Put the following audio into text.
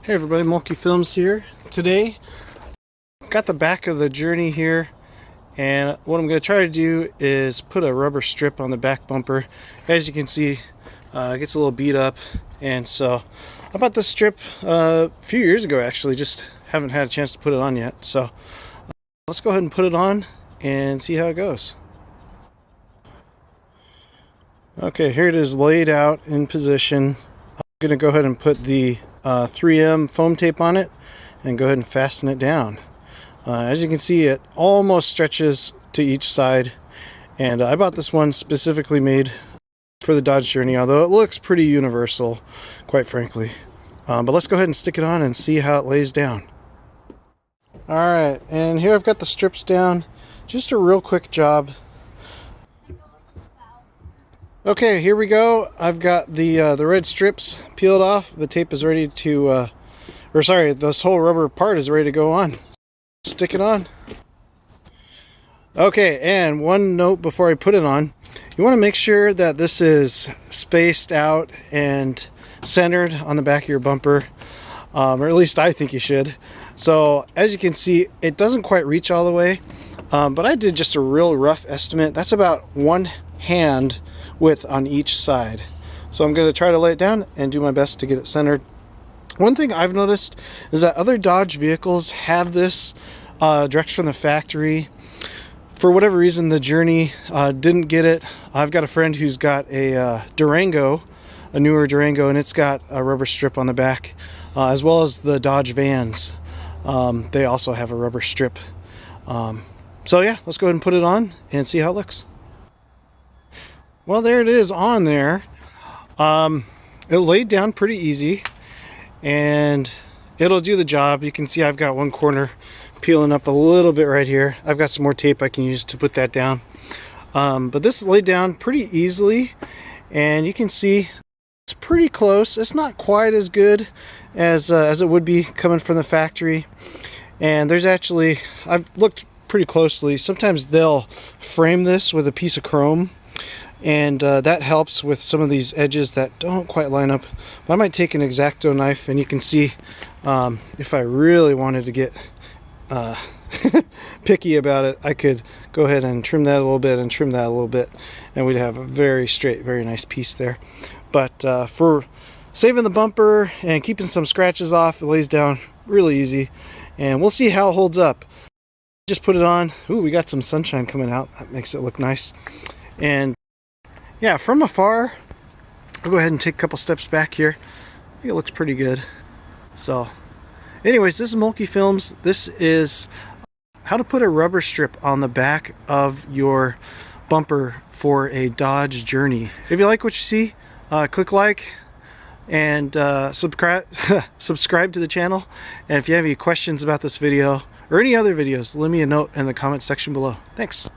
Hey everybody, Mulkey Films here. Today, got the back of the Journey here, and what I'm going to try to do is put a rubber strip on the back bumper. As you can see, it gets a little beat up, and so I bought this strip a few years ago actually, just haven't had a chance to put it on yet. So let's go ahead and put it on and see how it goes. Okay, here it is laid out in position. I'm going to go ahead and put the 3M foam tape on it and go ahead and fasten it down. As you can see, it almost stretches to each side, and I bought this one specifically made for the Dodge Journey, although it looks pretty universal, quite frankly. But let's go ahead and stick it on and see how it lays down. Alright, and here I've got the strips down. Just a real quick job. Okay, here we go. I've got the red strips peeled off. The tape is ready to, this whole rubber part is ready to go on. Stick it on. Okay, and one note before I put it on. You want to make sure that this is spaced out and centered on the back of your bumper. Or at least I think you should. So, as you can see, it doesn't quite reach all the way. But I did just a real rough estimate. That's about one hand width on each side. So I'm going to try to lay it down and do my best to get it centered. One thing I've noticed is that other Dodge vehicles have this direct from the factory. For whatever reason, the Journey didn't get it. I've got a friend who's got a Durango, a newer Durango, and it's got a rubber strip on the back, as well as the Dodge vans. They also have a rubber strip. So yeah, let's go ahead and put it on and see how it looks. Well, there it is on there. It laid down pretty easy, and it'll do the job. You can see I've got one corner peeling up a little bit right here. I've got some more tape I can use to put that down. But this is laid down pretty easily, and you can see it's pretty close. It's not quite as good as it would be coming from the factory. And there's actually, I've looked pretty closely, sometimes they'll frame this with a piece of chrome, and that helps with some of these edges that don't quite line up. But I might take an X-Acto knife, and you can see if I really wanted to get picky about it, I could go ahead and trim that a little bit and trim that a little bit, and we'd have a very straight, very nice piece there. But for saving the bumper and keeping some scratches off, it lays down really easy, and we'll see how it holds up. Just put it on. Ooh, we got some sunshine coming out. That makes it look nice. And yeah, from afar, I'll go ahead and take a couple steps back here. I think it looks pretty good. So anyways, this is Mulkey Films. This is how to put a rubber strip on the back of your bumper for a Dodge Journey. If you like what you see, click like and subscribe to the channel. And if you have any questions about this video or any other videos, leave me a note in the comment section below. Thanks.